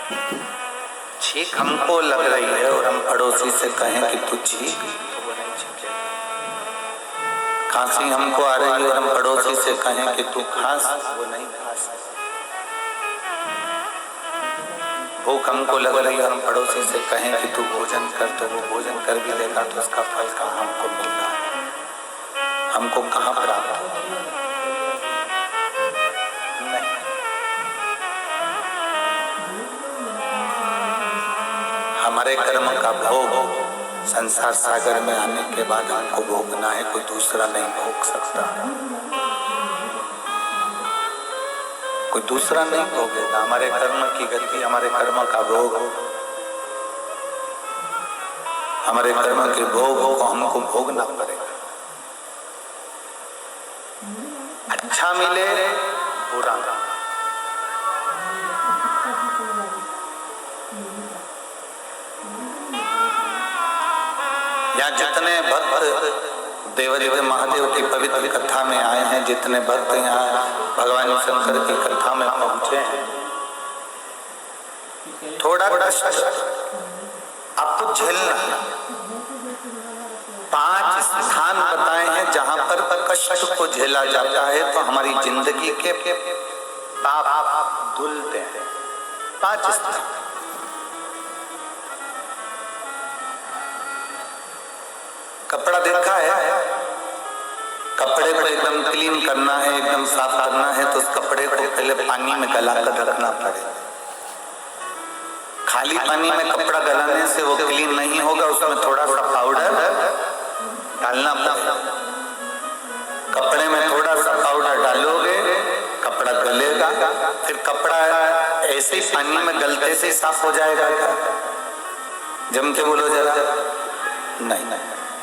छींक हमको लग रही है और हम पड़ोसी से कहें कि तू छींक, खांसी हमको आ रही है और हम पड़ोसी से कहें कि तू खांस, वो नहीं खांस। भूख हमको लग रही है और हम पड़ोसी से कहें कि तू भोजन कर, तो वो भोजन कर भी लेगा, तो उसका फल कहाँ हमको मिलना है, हमको कहाँ प्राप्त होगा? हमारे कर्म का भोग संसार सागर में आने के बाद हमको भोगना है, कोई दूसरा नहीं भोग सकता, कोई दूसरा नहीं भोगेगा। हमारे कर्म की गति, हमारे कर्म का भोग, हमारे कर्म के भोग को हमको भोगना पड़ेगा। अच्छा मिले बुरा, या जितने भक्त देवदेव महादेव की पवित्र कथा में आए हैं, जितने भक्त यहाँ भगवान शंकर की कथा में पहुंचे हैं, थोड़ा कष्ट आपको झेलना। 5 स्थान बताए हैं जहां पर कष्ट को झेला जाता है तो हमारी जिंदगी के पाप धुलते हैं। 5 स्थान। कपड़ा देखा है, कपड़े को एकदम क्लीन करना है, एकदम साफ करना है तो उस कपड़े को पहले पानी में गला कर रखना पड़ेगा। खाली पानी में कपड़ा गलाने से वो क्लीन नहीं होगा, उसमें थोड़ा सा पाउडर डालना पड़ेगा। कपड़े में थोड़ा सा पाउडर डालोगे, कपड़ा गलेगा, फिर कपड़ा ऐसे ही पानी में गलते से साफ हो जाएगा क्या? जम के बोलो जरा। नहीं,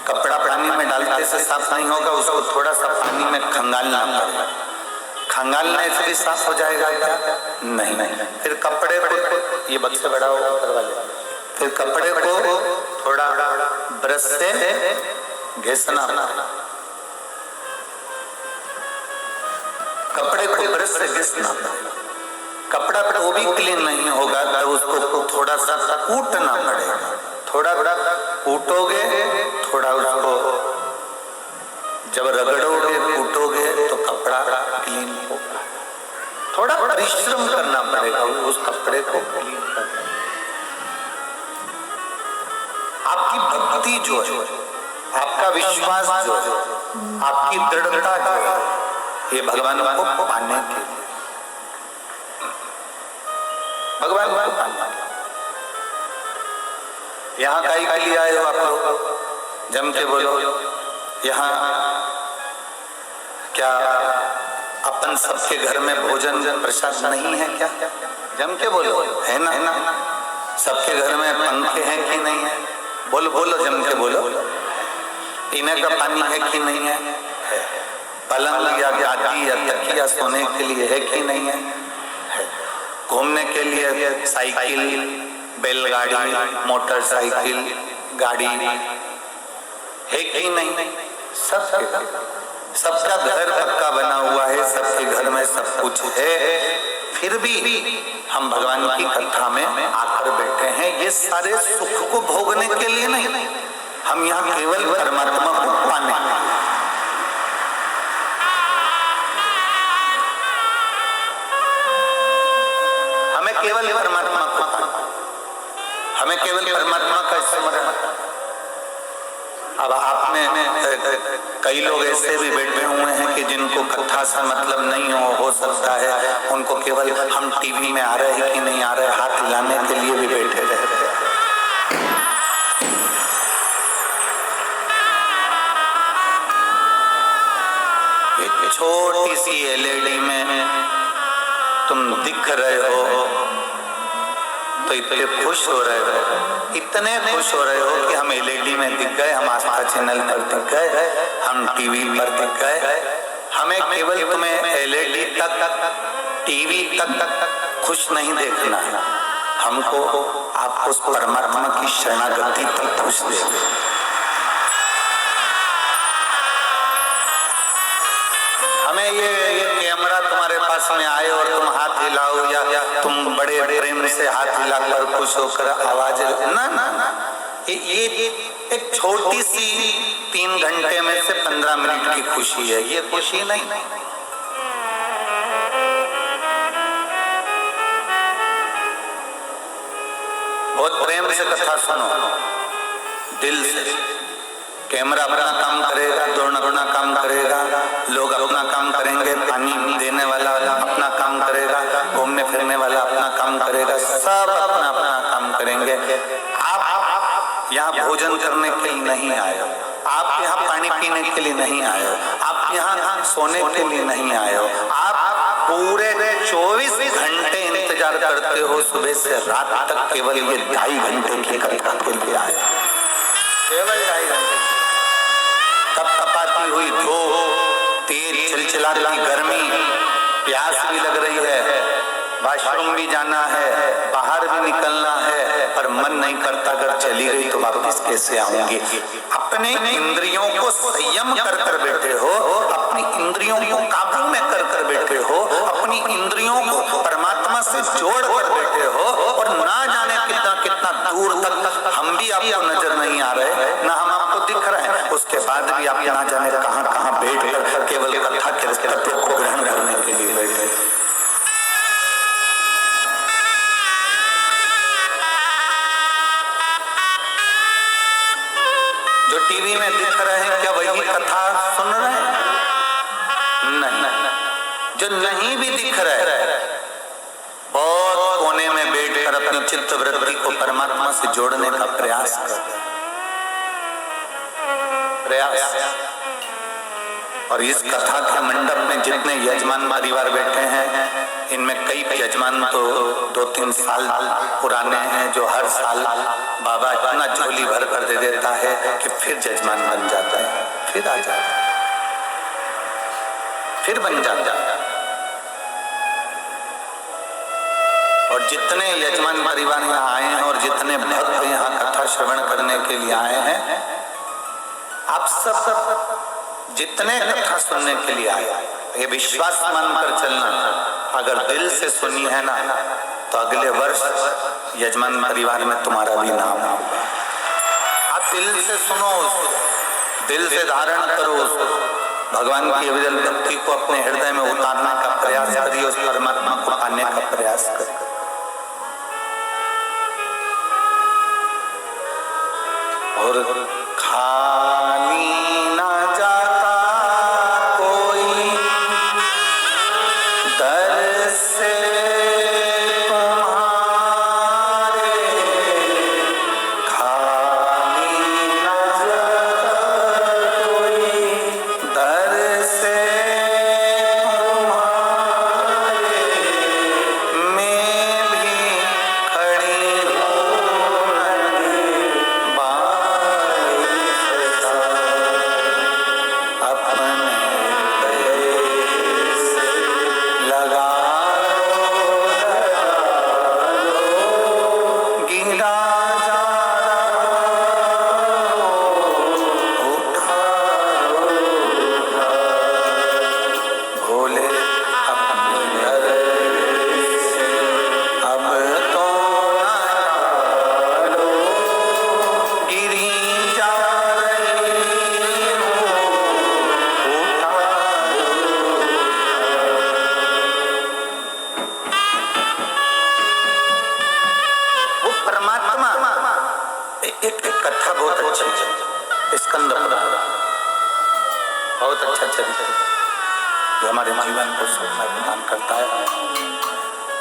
कपड़ा पानी में डालते से साफ नहीं होगा, उसको थोड़ा सा पानी में खंगालना पड़ेगा। खंगालने से भी साफ हो जाएगा क्या? नहीं। फिर कपड़े को, ये बक्से बड़ा ऊपर वाले, फिर कपड़े को थोड़ा ब्रश से घिसना पड़ेगा। कपड़े को ब्रश से घिसना पड़ेगा। कपड़ा तो भी क्लीन नहीं होगा तो उसको थोड़ा सा कूटना पड़ेगा। थोड़ा कूटोगे, थोड़ा उसको जब रगड़ोगे, कूटोगे तो कपड़ा क्लीन होगा। थोड़ा परिश्रम करना पड़ेगा उस कपड़े को क्लीन करने। आपकी भक्ति जो है, आपका विश्वास जो है, आपकी दृढ़ता जो है, ये भगवान को पाने के लिए, भगवान को पाने के लिए। यहाँ काई के लिए आए हो आप लोग? जम के बोलो। यहाँ क्या अपन सबके घर में भोजन प्रसाद नहीं है क्या? जम के बोलो, है ना? सबके घर में पंखे हैं कि नहीं है? बोलो बोलो, जम के बोलो। पीने का पानी है कि नहीं है? पलंग या गादी या तकिया सोने के लिए है कि नहीं है? घूमने के लिए साइकिल, बैलगाड़ी, मोटरसाइकिल, गाड़ी है कि नहीं? सबका घर पक्का बना हुआ है, सबके घर में सब कुछ है, फिर भी हम भगवान की कथा में आकर बैठे हैं। ये सारे सुख को भोगने के लिए नहीं, हम यहाँ केवल परमात्मा को पाने। हमें केवल परमात्मा को पाना, हमें केवल परमात्मा का स्मरण। अब आप में कई लोग ऐसे भी बैठे हुए हैं कि जिनको कथा से मतलब नहीं हो सकता है, उनको केवल हम टीवी में आ रहे हैं कि नहीं आ रहे हाथ हिलाने के लिए भी बैठे रहते हैं। एक छोटी सी एलईडी में तुम दिख रहे हो तो इतने खुश हो रहे हो, इतने खुश हो रहे हो कि हम एलईडी में दिख गए, हम आस्था चैनल पर दिख गए, हम टीवी पर दिख गए। हमें केवल तुम्हें एलईडी तक, टीवी तक खुश नहीं देखना है, हमको आपको उस परमात्मा की शरणागति तक खुश देखना। हमें ये कैमरा तुम्हारे पास पास में आए और तुम हाथ हिलाओ या तुम बड़े प्रेम से हाथ हिलाकर खुश होकर आवाज ना ना ना, ये एक छोटी सी 3 घंटे में से 15 मिनट की खुशी है, ये खुशी नहीं। बहुत प्रेम से कथा सुनो, दिल से। कैमरा अपना काम करेगा, ड्रोन अपना काम करेगा, लोग अपना काम करेंगे, पानी देने वाला अपना काम करेगा, घूमने फिरने वाला अपना काम करेगा, सब अपना अपना काम करेंगे। आप यहाँ भोजन करने के लिए नहीं आए हो, आप यहाँ पानी पीने के लिए नहीं आए हो, आप यहाँ सोने के लिए नहीं आए हो, आप पूरे 24 घंटे इंतजार करते हो, सुबह से रात तक केवल ये 2.5 घंटे की कथा के लिए आए, केवल 2.5 घंटे। तब तपाती हुई धूप, तेज चिलचिलाती गर्मी, प्यास भी लग रही है, वॉशरूम भी जाना है, बाहर भी निकलना है, पर मन नहीं करता अगर चली गई तो वापस कैसे आऊंगी। अपने इंद्रियों को संयम कर कर बैठे हो, अपनी इंद्रियों को काबू में कर कर बैठे हो, अपनी इंद्रियों को परमात्मा से जोड़ कर बैठे हो, और ना जाने कितना कितना दूर तक हम भी आपको नजर नहीं आ रहे, ना हम आपको दिख रहे हैं, उसके बाद भी आप ना जाने कहां कहां बैठ कर केवल कथा के तत्व को ग्रहण करने के लिए बैठे। जो टीवी में दिख रहे हैं क्या वही कथा सुन रहे हैं? नहीं। जो नहीं भी दिख रहे हैं, बहुत कोने में बैठकर अपनी चित्त वृत्ति को परमात्मा से जोड़ने का प्रयास कर, प्रयास। और इस कथा के मंडप में जितने यजमान परिवार बैठे हैं, इनमें कई यजमान तो 2-3 साल पुराने हैं, जो हर साल बाबा इतना झोली भर कर दे देता है कि फिर यजमान बन जाता है, फिर आ जाता है, फिर बन जाता है। और जितने यजमान परिवार यहाँ आए हैं और जितने भक्त यहाँ कथा श्रवण करने के लिए आए हैं, आप सब जितने कथा सुनने के लिए आए, ये विश्वास मानकर चलना, अगर दिल से सुनी है ना तो अगले वर्ष यजमान परिवार में तुम्हारा भी नाम होगा। आप दिल से सुनो, दिल से धारण करो, भगवान की अविरल भक्ति को अपने हृदय में उतारने का प्रयास करिए, उस परमात्मा को पाने का प्रयास करिए। और खाली ना जाता कोई दर से तुम्हारे, खाली ना जाता कोई दर से तुम्हारे, मैं भी खड़ी हूँ कथा बहुत अच्छी है, स्कंद पुराण बहुत अच्छा चरित्र जो हमारे जीवन को सुख प्रदान करता है।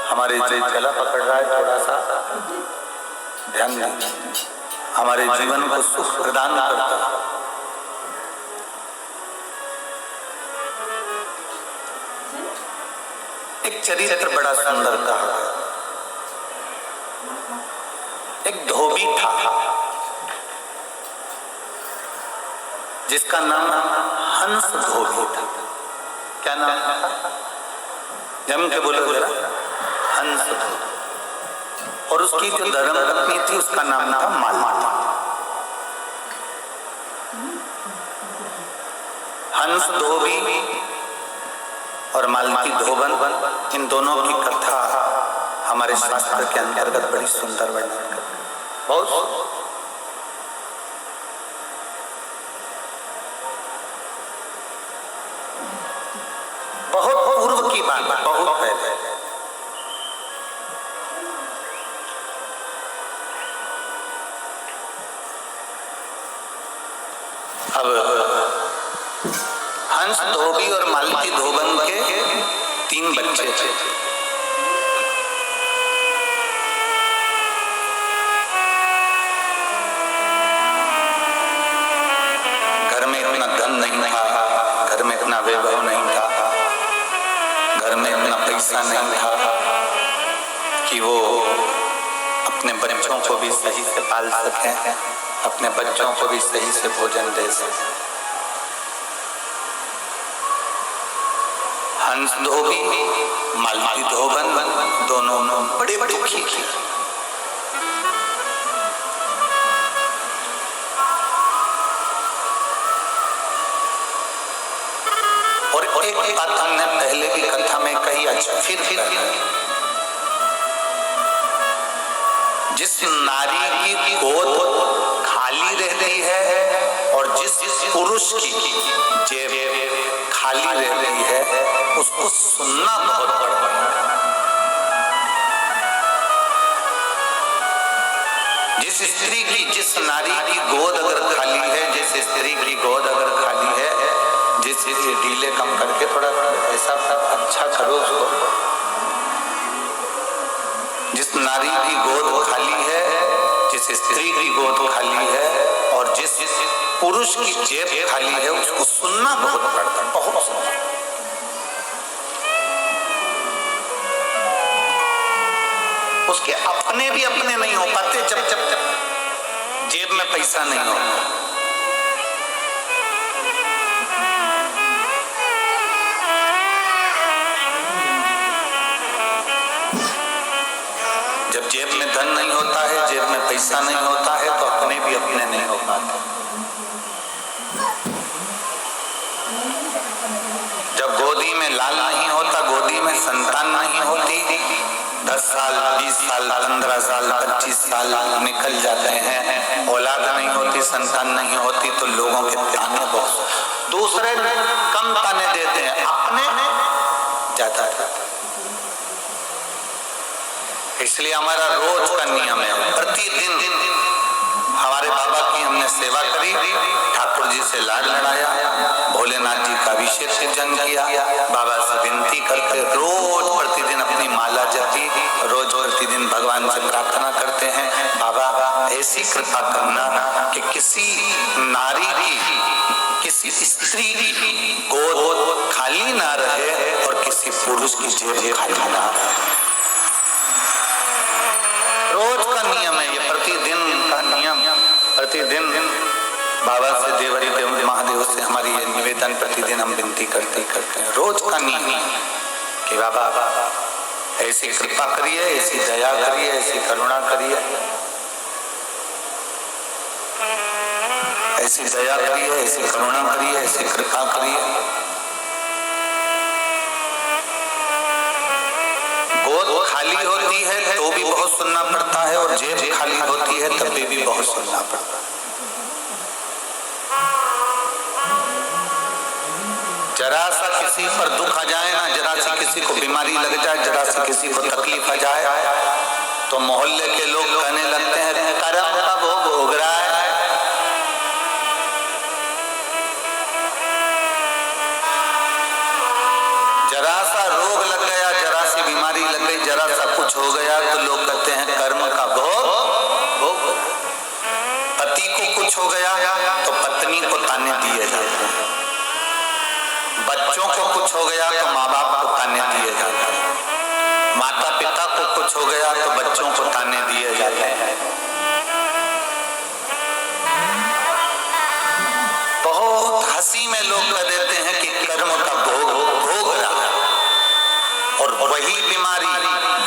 हमारे गला पकड़ रहा है, थोड़ा सा ध्यान दें, हमारे जीवन को सुख प्रदान करता है। एक चरित्र बड़ा सुंदर कहा, एक धोबी था जिसका नाम हंस धोबी था। क्या नाम था? जम के बोलो जरा, हंस धोबी। और उसकी जो धर्म पत्नी थी उसका नाम था मालती। हंस धोबी और मालती धोबन, इन दोनों की कथा हमारे शास्त्र के अंतर्गत बड़ी सुंदर वर्णन करते हैं। बहुत पूर्व की बात, बहुत पहले। अब हंस धोबी और मालती धोबन के 3 बच्चे थे। घर में इतना धन नहीं था, घर में इतना वैभव नहीं था, घर में इतना पैसा नहीं था कि वो अपने बच्चों को भी सही से पाल सकें, अपने बच्चों को भी सही से भोजन दे सकें। हंस धोबी, मालती धोबन दोनों बड़े दुखी थे। और एक बात हमने पहले की कथा में कही, अच्छा फिर जिस नारी की गोद खाली रहती है और जिस पुरुष की जेब खाली रहती है, उसको सुनना बहुत पड़ता है। जिस स्त्री की, जिस नारी की गोद अगर खाली है, जिस स्त्री की गोद अगर खाली है, जिस ढीले कम करके थोड़ा ऐसा अच्छा करो उसको। जिस नारी की गोद खाली है, जिस स्त्री की गोद खाली है और जिस पुरुष की जेब खाली है, उसको सुनना बहुत पड़ता है, बहुत सुनना। उसके अपने भी अपने नहीं हो पाते जब जेब में पैसा नहीं होता। जब जेब में धन नहीं होता है, जेब में पैसा नहीं होता है, तो अपने भी अपने नहीं हो पाते। जब गोदी में लाल नहीं होता, गोदी में संतान नहीं होती, 10 साल, 20 साल, 15 साल, 25 साल निकल जाते हैं, औलाद नहीं होती, संतान नहीं होती, तो लोगों के ताने बहुत, दूसरे कम ताने देते हैं, अपने ज्यादा। इसलिए हमारा रोज का नियम है, प्रतिदिन हमारे बाबा की हमने सेवा करी, ठाकुर जी से लाड लड़ाया, भोलेनाथ जी का अभिषेक पूजन किया, बाबा से विनती करके रोज प्रतिदिन अपनी माला जपी, रोज प्रतिदिन भगवान से प्रार्थना करते हैं, बाबा ऐसी कृपा करना कि किसी नारी की, किसी स्त्री की गोद खाली ना रहे और किसी पुरुष की जेब खाली ना रहे। रोज का नियम है ये, प्रतिदिन का नियम। प्रतिदिन बाबा से, देवरी देव महादेव से हमारी ये निवेदन प्रतिदिन हम विनती करते हैं। रोज का नियम कि बाबा ऐसी कृपा करिए, ऐसी दया करिए, ऐसी करुणा करिए, ऐसी दया करिए, ऐसी करुणा करिए, ऐसी कृपा करिए। गोद खाली होती है तो भी बहुत सुनना पड़ता है और जेब खाली होती है तब भी बहुत सुनना पड़ता है। जरा सा किसी पर दुख आ जाए ना, जरा सी किसी को बीमारी लग जाए, जरा सी किसी को तकलीफ आ जाए, तो मोहल्ले के लोग कहने लगते हैं कर्म का भोग भोग रहा है। जरा सा रोग लग गया, जरा सी बीमारी लग गई, जरा सा कुछ हो गया तो लोग कहते हैं कर्म का भोग भोग। पति को कुछ हो गया तो पत्नी को ताने दिए जाते हैं, बच्चों को कुछ हो गया तो माँ बाप को ताने दिए जाते हैं, माता पिता को कुछ हो गया तो बच्चों को ताने दिए जाते हैं। बहुत हंसी में लोग कह देते हैं कि कर्म का भोग भोग रहा है, और वही बीमारी,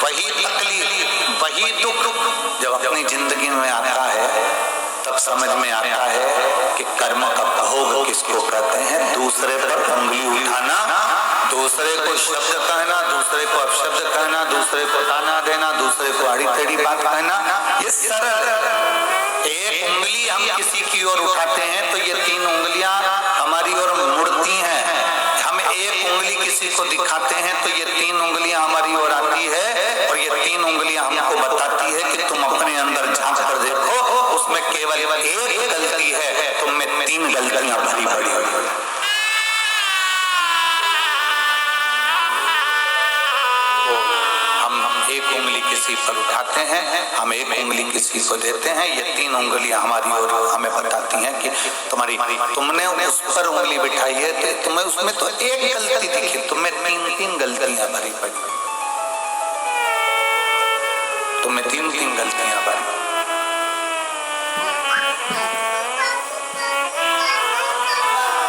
वही तकलीफ, वही दुख जब अपनी जिंदगी में आता है तब समझ में आता है कि कर्म का भोग किसको कहते हैं। दूसरे पर उंगली उठाना दूसरे को शब्द कहना, दूसरे को अपशब्द कहना, दूसरे को ताना देना, दूसरे को आड़ी टेढ़ी बात कहना, ये सरल है। एक उंगली हम किसी की ओर उठाते हैं तो ये 3 उंगलियां हमारी ओर मुड़ती हैं। हम एक उंगली किसी को दिखाते हैं तो ये 3 उंगलियां हमारी ओर आती है और ये 3 उंगलियां हमको बताती है कि तुम अपने अंदर झांक कर देखो, उसमें केवल एक गलती है, तुम में 3 गलतियां भरी पड़ी हुई। एक उंगली किसी पर उठाते हैं, हम एक उंगली किसी को देते हैं, ये 3 उंगलियां हमारी ओर हमें बताती हैं कि तुमने उस पर उंगली बिठाई है तो तुम्हें उसमें तो एक गलती दिखी, तुम्हें 3 गलतियां भरी पड़ी, तुम्हें 3 गलतियां भरी।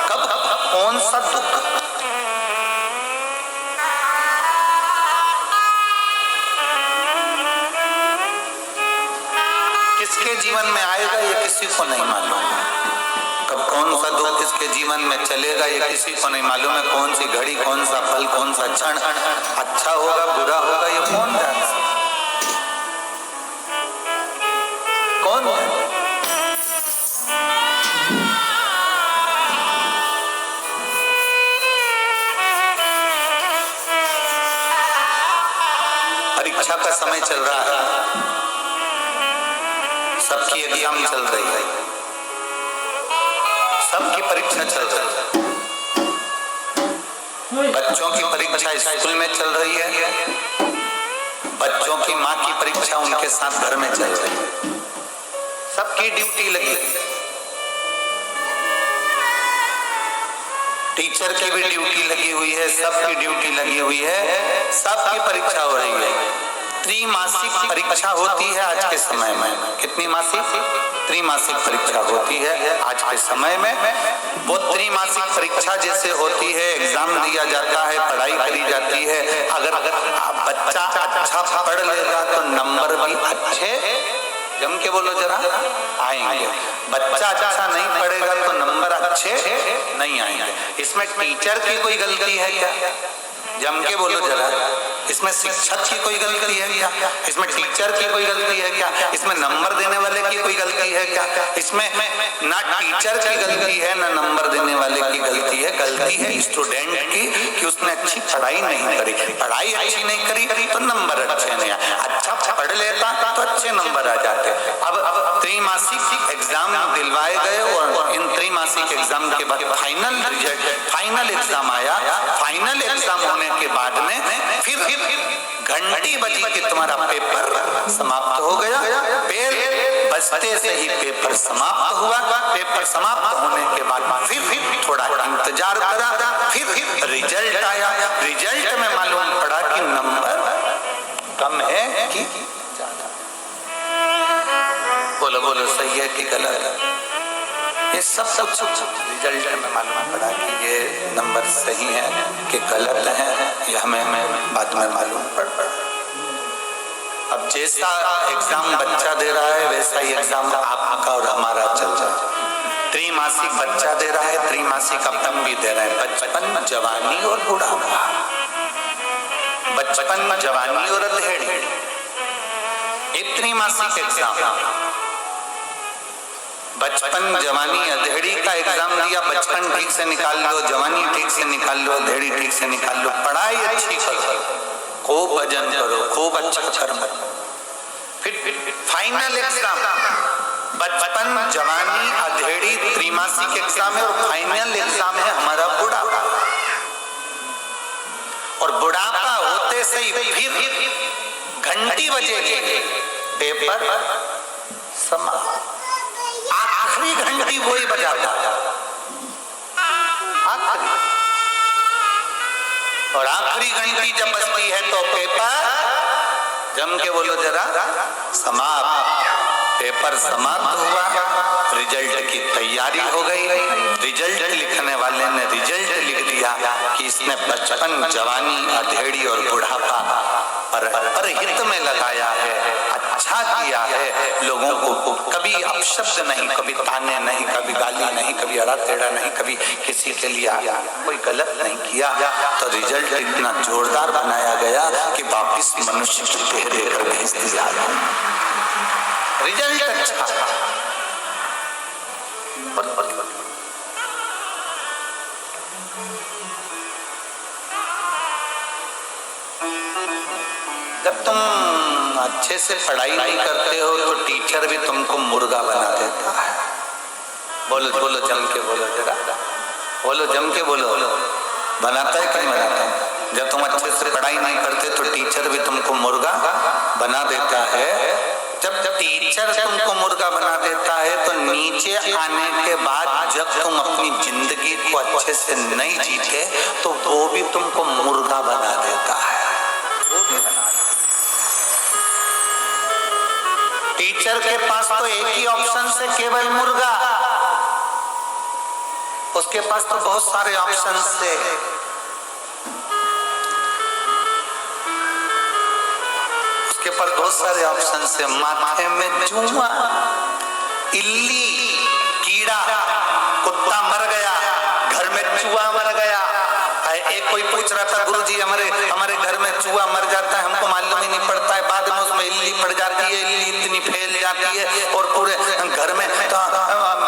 कब कौन सा दुख किसके जीवन में आएगा ये किसी को नहीं मालूम। कब कौन सा दुख किसके जीवन में चलेगा ये किसी को नहीं मालूम है। कौन सी घड़ी, कौन सा पल, कौन सा क्षण अच्छा होगा बुरा होगा ये कौन जानता, कौन जानता। परीक्षा का समय चल रहा है, सबकी एग्जाम चल रही है, सबकी परीक्षा चल रही है। बच्चों की परीक्षा स्कूल में चल रही है, बच्चों की माँ की परीक्षा उनके साथ घर में चल रही है, सबकी ड्यूटी लगी है। टीचर की भी ड्यूटी लगी हुई है, सबकी ड्यूटी लगी हुई है, सबकी परीक्षा हो रही है। त्रिमासिक परीक्षा होती है आज के समय में। कितनी मासिक? त्रिमासिक परीक्षा होती है आज के समय में। वो त्रिमासिक परीक्षा जैसे होती है, एग्जाम दिया जाता है, पढ़ाई करी जाती है। अगर बच्चा अच्छा पढ़ लेगा तो नंबर भी अच्छे, जम के बोलो जरा, आएंगे। बच्चा अच्छा नहीं पढ़ेगा तो नंबर अच्छे नहीं आएंगे। इसमें टीचर की कोई गलती है क्या? जम के बोलो जरा। इसमें शिक्षक की कोई गलती है क्या? इसमें टीचर की कोई गलती है क्या? इसमें नंबर देने वाले की कोई गलती है क्या? इसमें ना टीचर की गलती है ना नंबर देने वाले की गलती है। गलती है स्टूडेंट की कि उसने अच्छी पढ़ाई नहीं करी। पढ़ाई अच्छी नहीं करी तो नंबर अच्छे नहीं आए। अच्छा पढ़ लेता तो अच्छे नंबर आ जाते। अब त्रिमासिक एग्जाम दिलवाए गए और इन त्रिमासिक एग्जाम के बाद फाइनल रिजल्ट, फाइनल एग्जाम आया। फाइनल एग्जाम होने के बाद में फिर घंटी बजी कि तुम्हारा पेपर समाप्त हो गया। बेल बजते से ही पेपर समाप्त हुआ। पेपर समाप्त होने के बाद फिर थोड़ा इंतजार करा, फिर रिजल्ट आया। रिजल्ट में मालूम पड़ा कि नंबर कम है कि ज्यादा। बोलो बोलो, सही है कि गलत है? ये सब रिजल्ट में मालूम पड़ा कि ये नंबर सही है कि गलत है, ये हमें बाद में मालूम पड़ा। अब जैसा एग्जाम बच्चा दे रहा है वैसा ही एग्जाम आपका और हमारा चल रहा है। त्रिमासिक बच्चा दे रहा है, त्रिमासिक अपन भी दे रहे हैं। बचपन, जवानी और बुढ़ापा, बचपन, जवानी और अधेड़ी, ये त्रिमासिक एग्जाम। बचपन, जवानी, अधेड़ी का एग्जाम दिया। बचपन ठीक से निकाल लो, जवानी ठीक से निकाल लो, अधेड़ी ठीक से निकाल लो, पढ़ाई अच्छी करो, खूब भजन करो, खूब अच्छा कर्म। फिर फाइनल एग्जाम, बचपन, जवानी, अधेड़ी, त्रिमासिक एग्जाम है और फाइनल एग्जाम है हमारा बुढ़ापा। और बुढ़ापा होते से ही फिर घंटी बजेगी, पेपर समाप्त। आखिरी घंटी वही बजाता है, आखिरी। और आखिरी घंटी जब बजती है तो पेपर, जम के बोलो जरा, समाप्त। पेपर समाप्त हुआ, रिजल्ट की तैयारी हो गई। रिजल्ट लिखने वाले ने रिजल्ट लिख दिया कि इसने बचपन, जवानी, अधेड़ी और बुढ़ापा पर हित में लगाया है, अच्छा किया है, लोगों को कभी अपशब्द नहीं, कभी ताने नहीं, कभी गाली नहीं, कभी अड़ा टेढ़ा नहीं, कभी किसी के लिए कोई गलत नहीं किया, तो रिजल्ट इतना जोरदार बनाया गया कि वापिस मनुष्य की देह देकर भेज दिया। रिजल्ट अच्छा। जब तुम अच्छे से पढ़ाई नहीं करते हो तो टीचर भी तुमको मुर्गा बना देता है। बोलो बोलो जम के बोलो, जरा बोलो जम के बोलो, बनाता है कि नहीं बनाता? जब तुम अच्छे से पढ़ाई नहीं करते तो टीचर भी तुमको मुर्गा बना देता है। जब टीचर तुमको मुर्गा बना देता है तो नीचे आने के बाद जब तुम अपनी जिंदगी को अच्छे से नहीं जीते तो वो भी तुमको मुर्गा बना देता है। वो भी बना टीचर के पास तो एक ही ऑप्शन से केवल मुर्गा, उसके पास तो बहुत सारे ऑप्शन से। उसके पास बहुत सारे ऑप्शन से। माथे में चूहा, इल्ली, कीड़ा, कुत्ता मर गया, घर में चूहा मर गया। एक कोई पूछ रहा था गुरुजी हमारे घर में चूहा मर जाता है, हमको मालूम ही नहीं पड़ता है, बाद में उसमें इल्ली पड़ जाती है, इल्ली इतनी फैल जाती है और पूरे घर में तो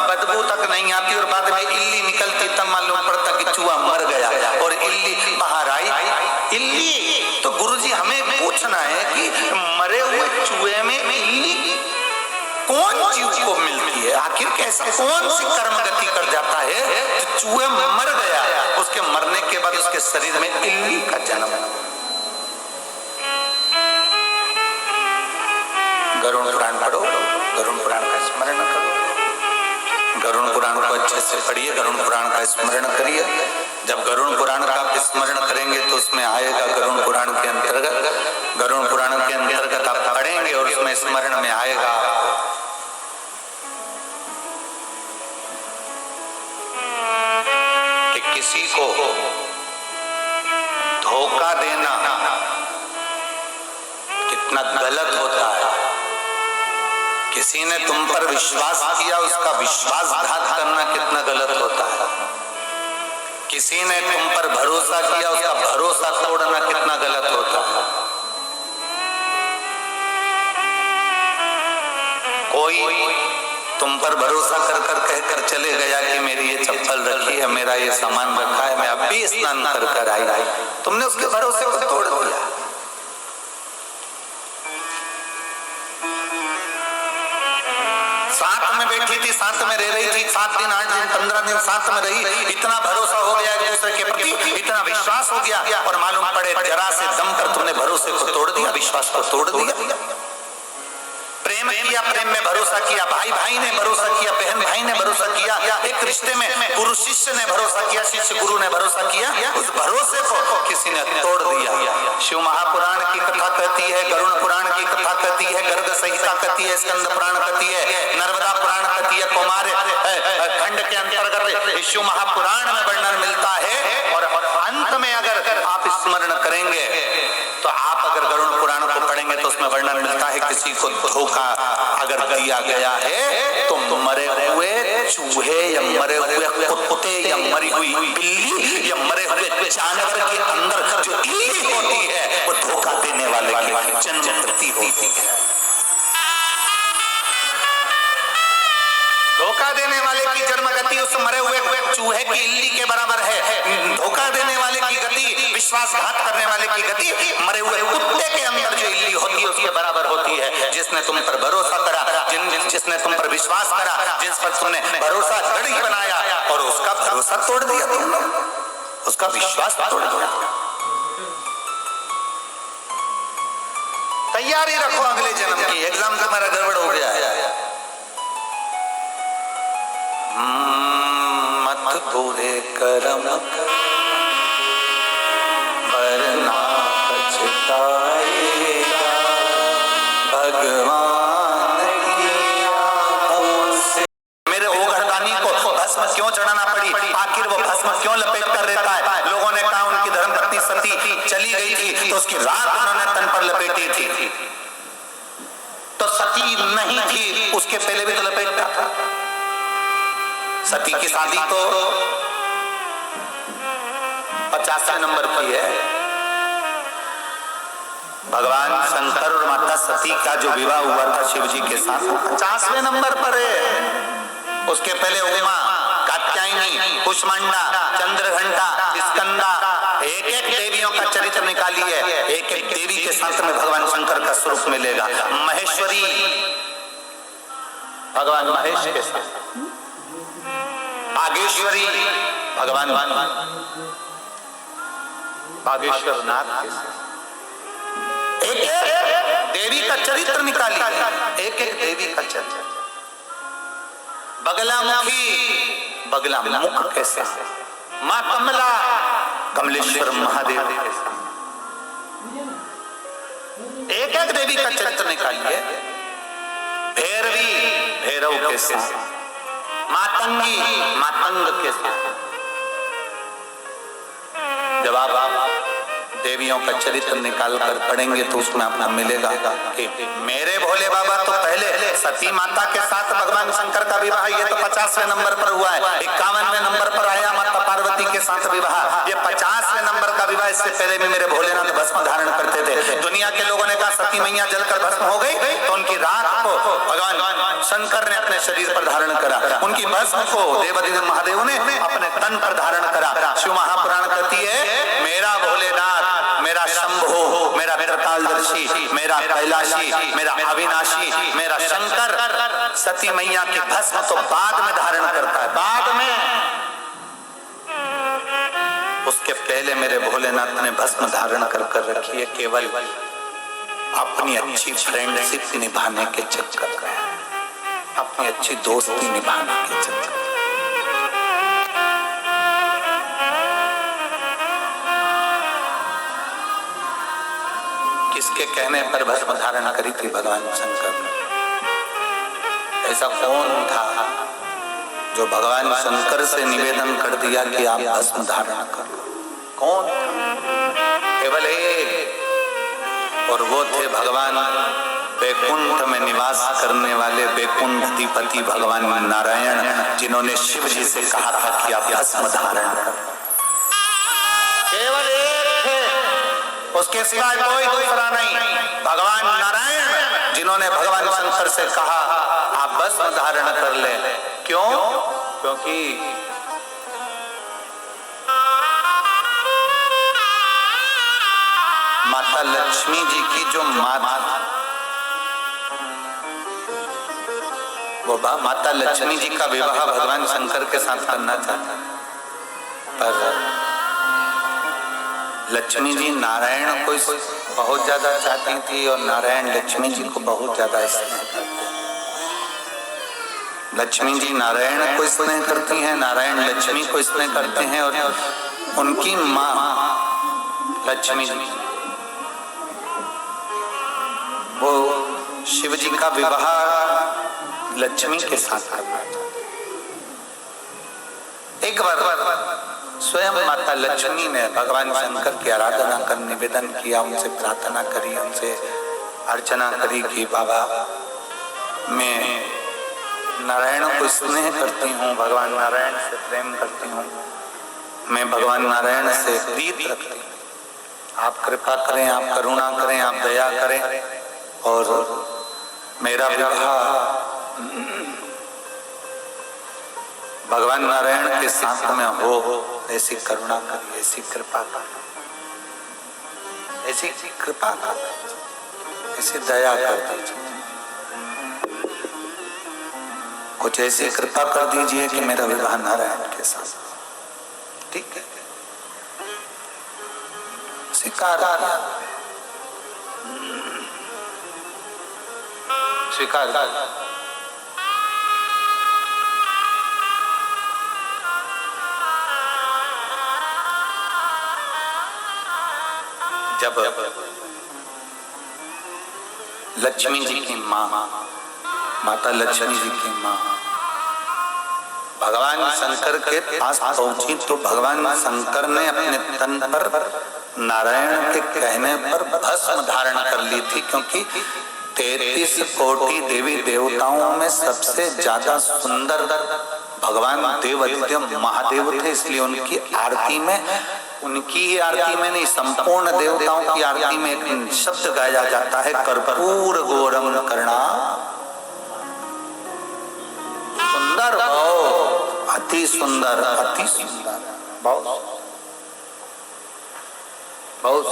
बदबू तक नहीं आती और बाद में इल्ली निकलती, तब मालूम पड़ता कि चूहा मर गया और इल्ली बाहर आई। इल्ली तो गुरुजी हमें पूछना है कि मरे हुए चूहे में इल्ली कौन जीव को मिलती है? आखिर कैसा कौन सी कर्म गति कर जाता है तो चूहे मर गया, उसके मरने के बाद उसके शरीर में इल्ली का जन्म। गरुड़ पुराण पढ़ो, गरुड़ पुराण का स्मरण करो, गरुड़ पुराण को अच्छे से पढ़िए, गरुड़ पुराण का स्मरण करिए। जब गरुड़ पुराण का स्मरण करेंगे तो उसमें आएगा गरुड़ पुराण के अंतर्गत, गरुड़ पुराण के अंतर्गत आप पढ़ेंगे और उसमें स्मरण में आएगा कि किसी को धोखा देना कितना गलत होता है। किसी ने तुम पर विश्वास किया, उसका विश्वासघात करना कितना गलत होता है। किसी ने तुम पर भरोसा किया, उसका भरोसा तोड़ना कितना गलत होता है। कोई तुम पर भरोसा कर कर कहकर चले गया कि मेरी ये चप्पल रखी है, मेरा ये सामान रखा है, मैं अभी स्नान कर कर आई, तुमने उसके भरोसे को तोड़ दिया। साथ में बैठी थी, साथ में रह रही थी, 7 दिन 8 दिन 15 दिन साथ में रही, इतना भरोसा हो गया एक दूसरे के प्रति, इतना विश्वास हो गया और मालूम पड़े जरा से दम पर तुमने भरोसे को तोड़ दिया, विश्वास को तोड़ दिया। प्रेम किया, प्रेम में भरोसा किया, भाई भाई ने भरोसा किया, बहन भाई ने भरोसा किया, एक रिश्ते में गुरु शिष्य ने भरोसा किया, शिष्य गुरु ने भरोसा किया, उस भरोसे को किसी ने तोड़ दिया। शिव महापुराण की कथा कहती है, गरुड़ पुराण की कथा कहती है, गर्ग संहिता कहती है, स्कंद पुराण कहती है, नर्मदा पुराण कहती है, कुमार खंड के अंतर्गत शिव महापुराण में वर्णन मिलता है। और अंत में अगर आप स्मरण करेंगे तो आप अगर गरुड़ पुराण को पढ़ेंगे तो उसमें वर्णन मिलता है किसी को धोखा अगर दिया गया है तो मरे हुए चूहे या मरे हुए कुत्ते या मरी हुई बिल्ली या मरे हुए जानवर के अंदर जो इल्ली होती है वो धोखा देने वाले की जन्मगति होती है। धोखा देने वाले की जन्मगति उस मरे हुए चूहे की इल्ली के बराबर है। धोखा देने वाले की गति, विश्वासघात करने वाले की गति मरे हुए कुत्ते के अंदर जो इल्ली होती है उसके बराबर होती है। जिसने तुम पर भरोसा करा, जिसने तुम पर विश्वास करा, जिस पर तुमने भरोसा जड़ी बनाया और उसका भरोसा तोड़ दिया तुमने, उसका विश्वास तोड़ दिया। तैयारी रखो अगले जन्म की, एग्जाम तुम्हारा गड़बड़ हो गया है। मत बुरे कर्म वरना पछताएगा, भगवान की आंखों से। मेरे ओघरदानी को भस्म क्यों चढ़ाना पड़ी? आखिर वो भस्म क्यों लपेट कर रहता है? लोगों ने कहा उनकी धर्मपत्नी सती चली गई थी तो उसकी राख उन्होंने तन पर लपेटी थी। तो सती सती नहीं थी उसके पहले भी तो लपेटता था। सती की शादी तो 50वें नंबर की है। भगवान शंकर और माता सती का जो विवाह हुआ था शिव जी के साथ 50वें नंबर पर है। उसके पहले उमा, कात्यायनी, कुष्मांडा, चंद्रघंटा, स्कंदा, एक एक देवियों का चरित्र निकाली है। एक एक देवी के साथ में भगवान शंकर का स्वरूप मिलेगा। महेश्वरी भगवान महेश के साथ, बागेश्वरी भगवान बागेश्वर नाथ के साथ। एक एक देवी का चरित्र निकाली, एक एक देवी का चरित्र। बगलामुखी, बगला मुख कैसे, मां कमला, कमलेश्वर महादेव कैसे, एक एक देवी का चरित्र निकालिए। भैरवी, भैरव कैसे, मातंगी, मातंग कैसे। जब आप देवियों का चरित्र निकाल कर पढ़ेंगे तो उसमें आपको मिलेगा कि मेरे भोले बाबा तो पहले सती माता के साथ भगवान शंकर का विवाह ये तो 50वें नंबर पर हुआ है। 51वें नंबर पर आया माता पार्वती के साथ विवाह। ये 50वें नंबर का विवाह। इससे पहले भी मेरे भोलेनाथ भस्म धारण करते थे। दुनिया के लोगों ने कहा सती मैया जलकर भस्म हो गई तो उनकी राख को भगवान शंकर ने अपने शरीर पर धारण करा। उनकी भस्म को देवादिदेव महादेव ने अपने तन पर धारण करा। शिव महापुराण कहती है मेरा भोलेनाथ, मेरा शंभो, मेरा त्रिकालदर्शी, मेरा कैलाशी, मेरा अविनाशी, मेरा शंकर सती मैया की भस्म तो बाद में धारण करता है, बाद में। उसके पहले मेरे भोलेनाथ ने भस्म धारण कर रखी है केवल अपनी अच्छी फ्रेंडशिप निभाने के चक्कर में, अपनी अच्छी दोस्ती निभाने के चक्कर। किसके कहने पर भस्म धारण करी थी भगवान शंकर ने? ऐसा कौन था जो भगवान शंकर से निवेदन कर दिया कि आप भस्म धारण करो? कौन? केवल एक, और वो थे भगवान बैकुंठ में निवास करने वाले बैकुंठपति भगवान नारायण, जिन्होंने शिव जी से कहा था कि आप भस्म धारण करो। केवल एक थे, उसके सिवाय कोई दूसरा नहीं। भगवान नारायण जिन्होंने भगवान शंकर से कहा आप भस्म धारण कर ले। क्यों? क्योंकि माता लक्ष्मी जी की जो माता, वो माता लक्ष्मी जी का विवाह भगवान शंकर के साथ करना चाहता, पर लक्ष्मी जी नारायण को बहुत ज्यादा चाहती थी और नारायण लक्ष्मी जी को बहुत ज्यादा स्नेह करते। लक्ष्मी जी नारायण को स्नेह करती हैं, नारायण लक्ष्मी को स्नेह करते हैं। और उनकी माँ लक्ष्मी जी, वो शिव जी का विवाह लक्ष्मी के साथ करना। एक बार स्वयं माता लक्ष्मी ने भगवान शंकर की आराधना कर निवेदन किया, उनसे प्रार्थना करी, उनसे अर्चना करी कि बाबा मैं नारायण को स्नेह करती हूँ, भगवान नारायण से प्रेम करती हूँ, मैं भगवान नारायण से प्रीत रखती हूँ। आप कृपा करें, आप करुणा करें, आप दया करें और मेरा विवाह भगवान नारायण के साथ में हो, ऐसी करुणा करिए, ऐसी कृपा करिए, ऐसी कृपा करिए, ऐसी दया कर दीजिए, कुछ ऐसी कृपा कर दीजिए कि मेरा विवाह नारायण के साथ। ठीक है, स्वीकार स्वीकार। जब लक्ष्मी जी की माँ, माता लक्ष्मी जी की माँ भगवान शंकर के पास पहुंची तो भगवान शंकर ने अपने तन पर नारायण के कहने पर भस्म धारण कर ली थी, क्योंकि 33 कोटि देवी देवताओं में सबसे ज्यादा सुंदर भगवान देवादित्य महादेव थे, इसलिए उनकी आरती में, उनकी ही आरती में नहीं, संपूर्ण देवताओं की आरती में एक शब्द गाया जाता है, कर्पूर गौरम कर्णा। सुंदर भाव, अति सुंदर, अति सुंदर भाव, बहुत।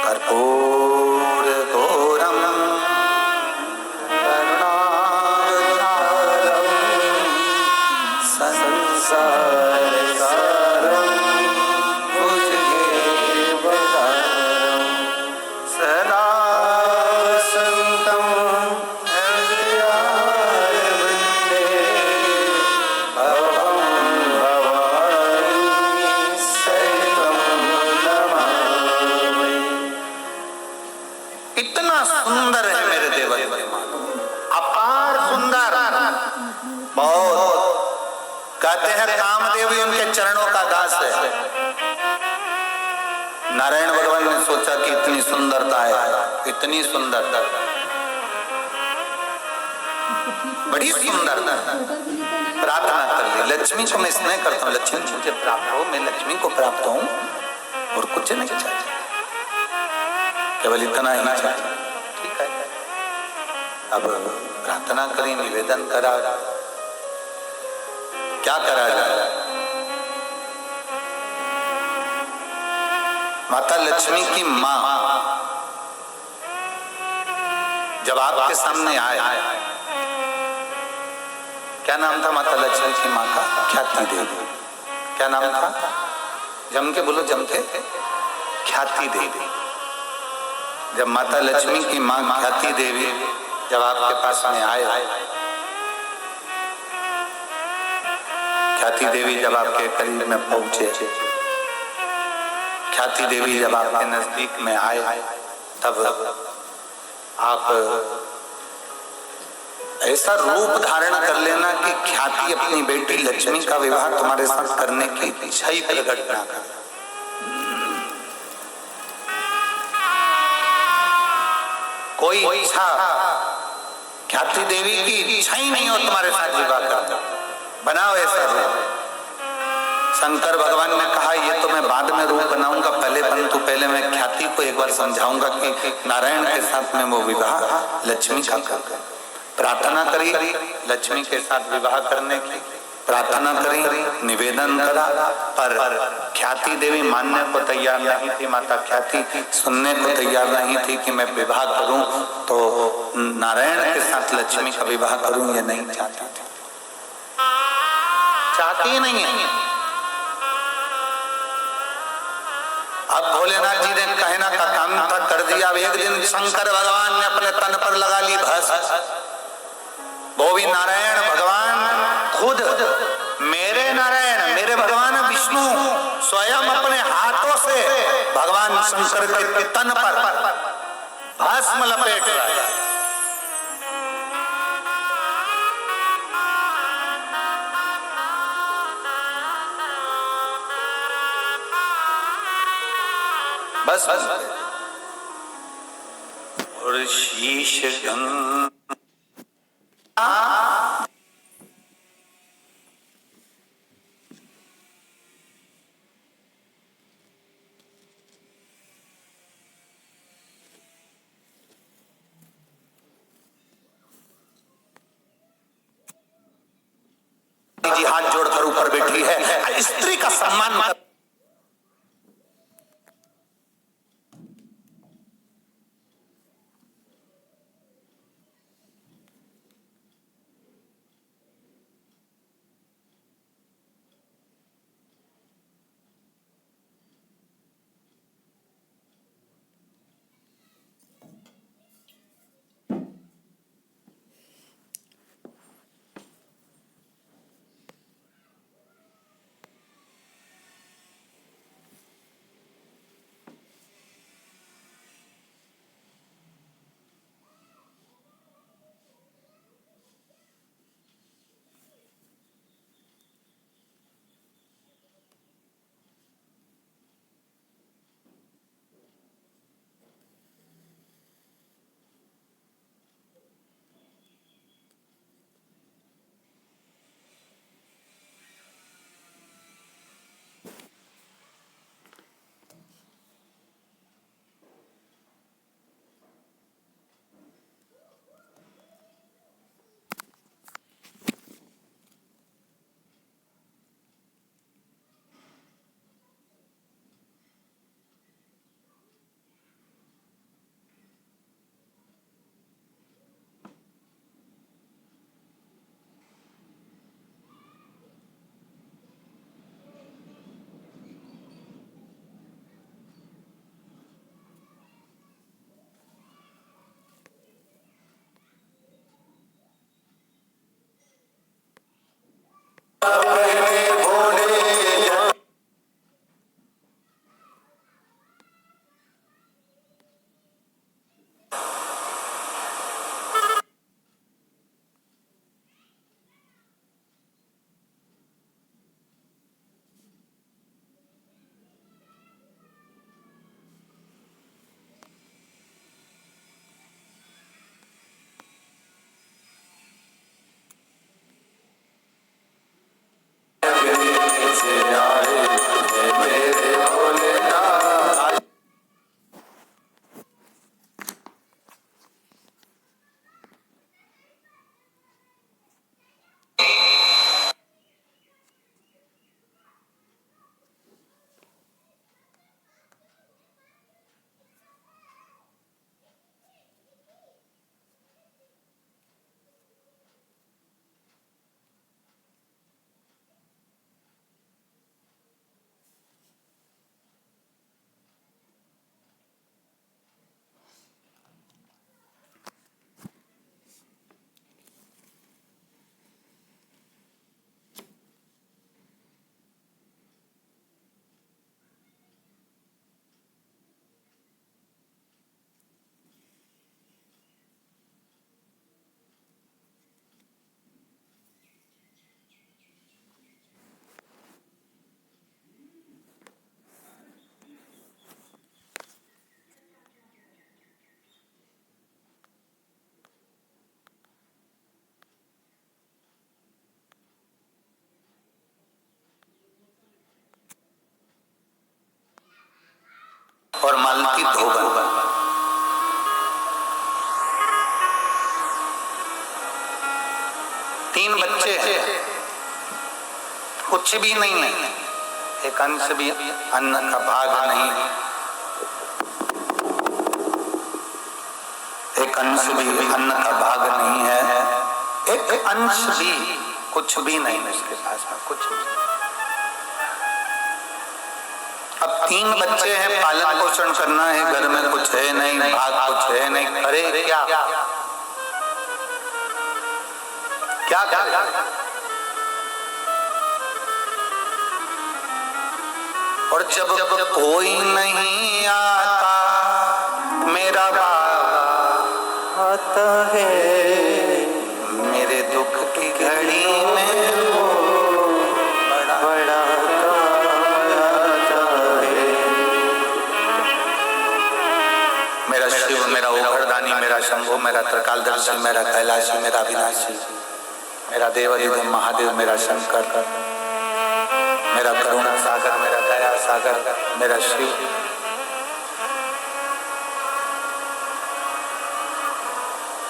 कर्पूर गौरम संसार सारम भुजगेवकारम सदा संतम हृदयारविंदे भवं भवानी सहितं नमामि। इतना सुंदर है मेरे देवता, अपार सुंदर, बहुत। कहते हैं कामदेव ही उनके चरणों का दास है। नारायण भगवान ने सोचा कि इतनी सुंदरता है, इतनी सुंदरता, बड़ी सुंदरता, प्रार्थना कर ली, लक्ष्मी को मैं स्नेह करता हूँ, लक्ष्मी मुझे प्राप्त हो, मैं लक्ष्मी को प्राप्त हूँ और कुछ नहीं चाहती, केवल इतना ही चाहती। ठीक है, अब प्रार्थना करी, निवेदन करा, क्या करा जाए। माता लक्ष्मी की मां जब आपके सामने आए, क्या नाम था माता लक्ष्मी की मां का? ख्याति देवी। क्या नाम था? जम के बोलो, जम के। ख्याति देवी। जब माता लक्ष्मी की मां ख्याति देवी जब आपके पास में आए, ख्याति देवी जब आपके करीब में पहुंचे, ख्याति देवी जब आपके नजदीक में आए, तब आप ऐसा रूप धारण कर लेना कि ख्याति अपनी बेटी लक्ष्मी का विवाह तुम्हारे साथ करने की इच्छा ही प्रकट ना करे। कोई इच्छा, ख्याति देवी की इच्छा ही नहीं हो तुम्हारे साथ विवाह करना, बनाओ ऐसा रूप। शंकर भगवान ने कहा ये तो मैं बाद में रूप बनाऊंगा, पहले मैं ख्याति को एक बार समझाऊंगा कि नारायण के साथ में वो विवाह लक्ष्मी का कर। प्रार्थना करी लक्ष्मी के साथ विवाह करने की, प्रार्थना करी, निवेदन करा, पर ख्याति देवी मानने को तैयार नहीं थी। माता ख्याति सुनने को तैयार नहीं थी कि मैं विवाह करूं तो नारायण के साथ लक्ष्मी का विवाह करूं, ये नहीं चाहती थी, चाहती ही नहीं है। अब भोलेनाथ जी ने कहना का काम था कर दिया। अब एक दिन शंकर भगवान ने अपने तन पर लगा ली भस्म। वो भी नारायण भगवान खुद, मेरे नारायण, मेरे भगवान विष्णु स्वयं अपने हाथों से भगवान शंकर के तन पर भस्म लपेट रहा है। बस और शीश जी हाथ जोड़कर ऊपर बैठी है, स्त्री का सम्मान कर। मालती धोबन। तीन बच्चे हैं, कुछ भी नहीं है, एक अंश भी अन्न का भाग नहीं, एक अंश भी अन्न का भाग नहीं है, एक अंश भी कुछ भी नहीं है उसके पास में, कुछ भी। अब तीन बच्चे हैं, पालन पोषण करना है, घर में कुछ है नहीं, भाग कुछ है नहीं, करे क्या क्या करे? और जब कोई नहीं आता मेरा बाबा आता है, मेरे दुख की घड़ी में बड़ा बड़ा मेरा शिव, मेरा ओघरदानी, मेरा शंभो, मेरा त्रिकालदर्शी, मेरा कैलाशी, मेरा अविनाशी, मेरा देवाधिदेव महादेव, मेरा शंकर, मेरा करुणा सागर, मेरा दया सागर, मेरा शिव।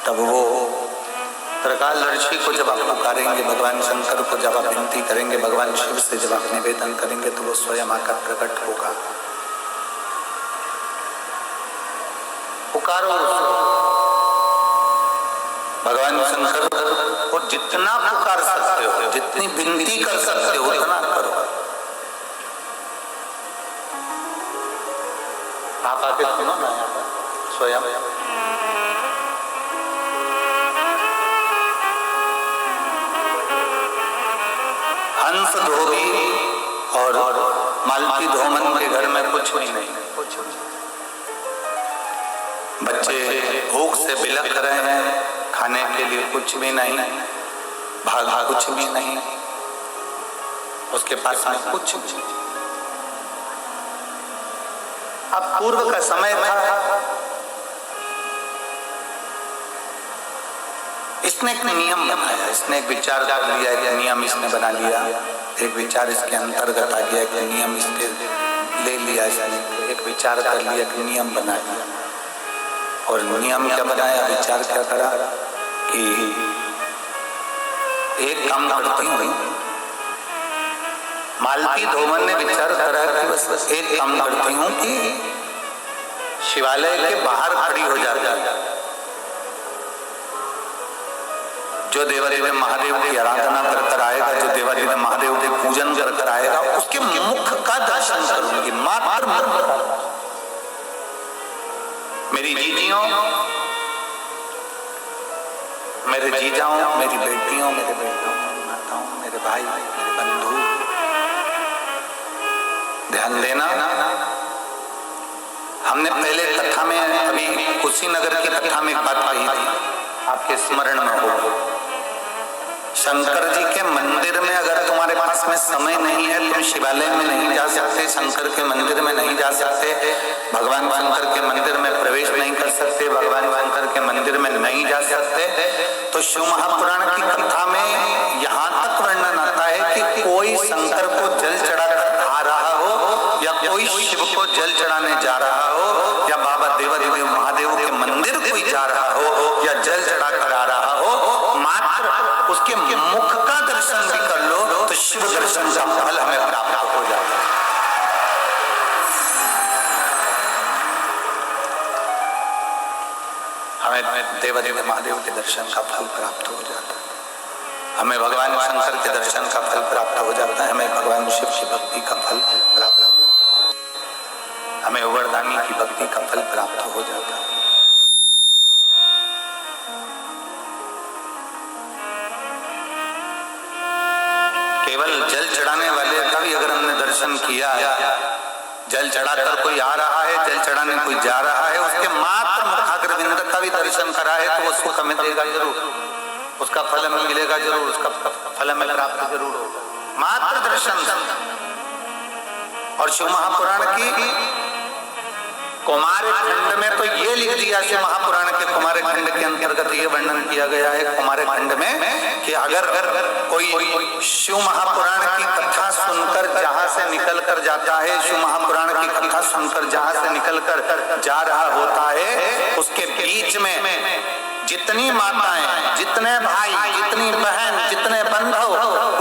तब वो त्रिकालदर्शी को जब आप पुकारेंगे, भगवान शंकर को जब आप विनती करेंगे, भगवान शिव से जब आप निवेदन करेंगे, तो वो स्वयं आकर प्रकट होगा। पुकारो भगवान शंकर को, जितना पुकार सकते हो, जितनी विनती कर सकते हो उतना करो। आप आके सुनो ना स्वयं। हंस धोबी और मालती धोमन के घर में कुछ भी नहीं, बच्चे भूख से बिलख रहे हैं, खाने के लिए कुछ भी नहीं, भाग कुछ भी नहीं, उसके पास में कुछ भी। अब पूर्व का समय था, इसने एक नियम बनाया, इसने एक विचार कर लिया, एक नियम इसने बना लिया, एक विचार इसके अंतर्गत आ गया, एक नियम इसके ले लिया, इसने एक विचार कर लिया, एक नियम बना लिया। और नियम क्या बनाया, विचार क्या करा कि एक काम करती हूँ, मालती धोमन ने विचार करा कि बस एक काम करती हूँ कि शिवालय के बाहर खड़ी हो जाती, जो देवाधिदेव महादेव की आराधना कर कर आएगा, जो देवाधिदेव महादेव के पूजन कर कर आएगा, उसके मुख का दर्शन करूंगी, मात्र मेरी जीजियों, मेरे जीजाओं, मेरी बेटियों, मेरे बेटों, मेरी माताओं, मेरे भाई, मेरे बंधु, ध्यान देना। हमने पहले कथा में, अभी कुशीनगर की कथा में एक बात कही थी, आपके स्मरण में होगी। शंकर जी के मंदिर में अगर तुम्हारे पास में समय नहीं है, तुम शिवालय में नहीं जा सकते, शंकर के मंदिर में नहीं जा सकते, भगवान शंकर के मंदिर में प्रवेश नहीं कर सकते, भगवान शंकर के मंदिर में नहीं जा सकते, तो शिव महापुराण की कथा में यहाँ तक वर्णन आता है कि कोई शंकर को जल चढ़ाकर आ रहा हो, या कोई शिव को जल चढ़ाने जा रहा हो, या बाबा देवाधिदेव महादेव के मंदिर कोई जा रहा हो, या जल चढ़ाकर आ रहा हो, मात्र उसके मुख का दर्शन भी कर लो तो शिव दर्शन का फल हमें प्राप्त हो जाता है। हमें देवाधिदेव महादेव के दर्शन का फल प्राप्त हो जाता है, हमें भगवान शंकर के दर्शन का फल प्राप्त हो जाता है, हमें भगवान शिव की भक्ति का फल प्राप्त हो जाता है, हमें ओघरदानी की भक्ति का फल प्राप्त हो जाता है। केवल जल चढ़ाने वाले का भी अगर हमने दर्शन किया, जल चढ़ाकर कोई आ रहा है, जल चढ़ाने कोई जा रहा है, उसके मात्र मुखाग्रविंद का भी दर्शन करा है तो वो सुख हमें देगा जरूर, उसका फल हमें मिलेगा जरूर, उसका फल हमें प्राप्त जरूर होगा, मात्र दर्शन। और शिव महापुराण की कुमार खंड में तो ये लिख दिया शिव महापुराण के कुमार खंड के अंतर्गत ये वर्णन किया गया है कुमार खंड में कि अगर कोई शिव महापुराण की कथा सुनकर जहां से निकल कर जाता है, शिव महापुराण की कथा सुनकर जहां से निकल कर जा रहा होता है, उसके बीच में जितनी माताएं, जितने भाई, जितनी बहन, जितने बंधु,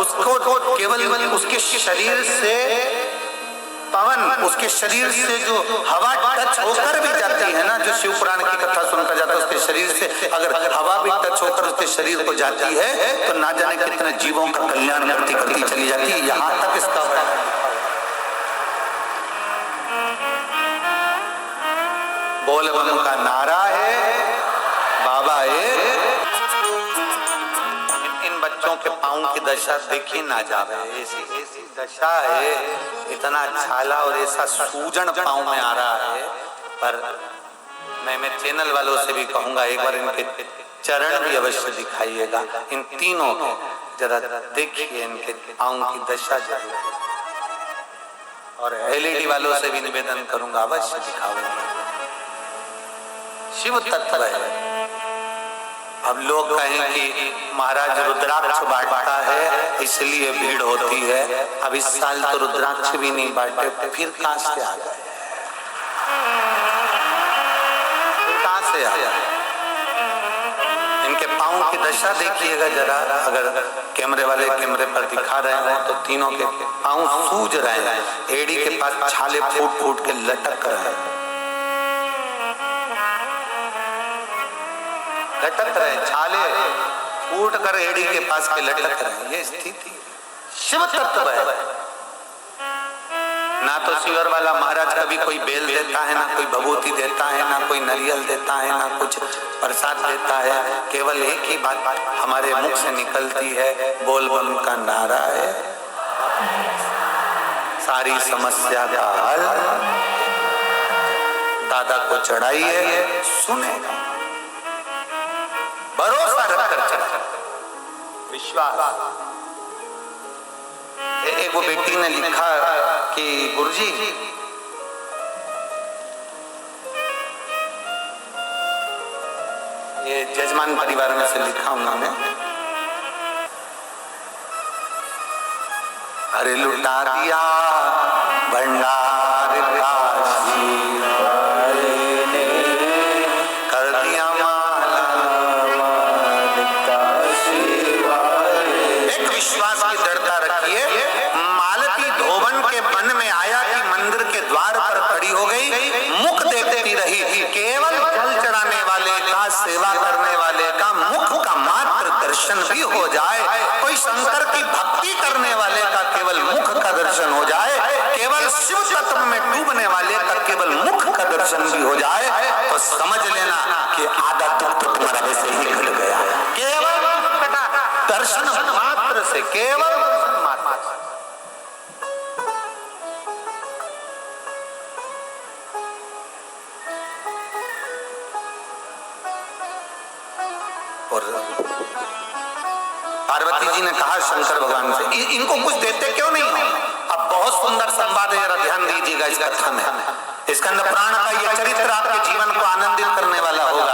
उसको केवल उसके शरीर से पवन, उसके शरीर से जो हवा टच होकर भी जाती है ना, जो शिव पुराण की कथा सुनकर जाता है उसके शरीर से अगर हवा भी टच होकर उसके शरीर को जाती है तो ना जाने कितने जीवों का कल्याण करती करती चली जाती है। यहाँ तक इसका बोल बम का नारा है, बाबा है। इन बच्चों के पाँव की दशा देखी ना जावे, ऐसी दशा है, इतना छाला और ऐसा सूजन पाँव में आ रहा है। पर मैं चैनल वालों से भी कहूंगा एक बार इनके चरण भी अवश्य दिखाइएगा, इन तीनों को जरा देखिए, इनके पाँव की दशा जरूर। और एलईडी वालों से भी निवेदन करूंगा अवश्य दिखाऊंगा। शिव तत्व है। अब लोग कहें कि महाराज रुद्राक्ष बांटता है इसलिए भीड़ होती है। अब इस साल तो रुद्राक्ष भी नहीं बांटे, फिर कहां से आ गए? कहां से आ गए? इनके पाँव की दशा देखिएगा जरा, अगर कैमरे वाले कैमरे पर दिखा रहे हो तो तीनों के पाँव सूज रहे हैं, एड़ी के पास छाले फूट फूट के लटक रहे हैं, लटक रहे, छाले फूट कर एड़ी के पास के लटक रहे। ये स्थिति शिव तत्व है। ना तो शिवर वाला महाराज कभी कोई बेल देता है, ना कोई भभूति देता है, ना कोई नारियल देता है, ना कुछ प्रसाद देता है। केवल एक ही बात हमारे मुख से निकलती है, बोल बम का नारा है, सारी समस्या का हल दादा को चढ़ाइए, सुनेगा। भरोसा रखकर चल, विश्वास। एक वो बेटी ने लिखा कि गुरुजी ये जजमान परिवार में से लिखा उन्होंने, अरे लुटा दिया भंडार काशी वाले ने, कर दिया विश्वास की दृढ़ता रखिए। मालती धोबन के वन में आया कि मंदिर के द्वार पर खड़ी हो गई, मुख देखती रही। केवल जल चढ़ाने वाले का, सेवा करने वाले का मुख का मात्र दर्शन भी हो जाए, कोई शंकर की भक्ति करने वाले का केवल मुख का दर्शन हो जाए, केवल शिव तत्व में डूबने वाले का केवल मुख का दर्शन भी हो जाए, तो समझ लेना कि आधा दुख तो तुम्हारा वैसे ही घट गया। केवल दर्शन मात्र से, केवल दर्शन मात्र से। और पार्वती जी ने कहा शंकर भगवान से, इनको कुछ देते क्यों नहीं हो? अब बहुत सुंदर संवाद है, जरा ध्यान दीजिएगा इस कथा में। इसके अंदर प्राण का यह चरित्र आपके जीवन को आनंदित करने वाला होगा।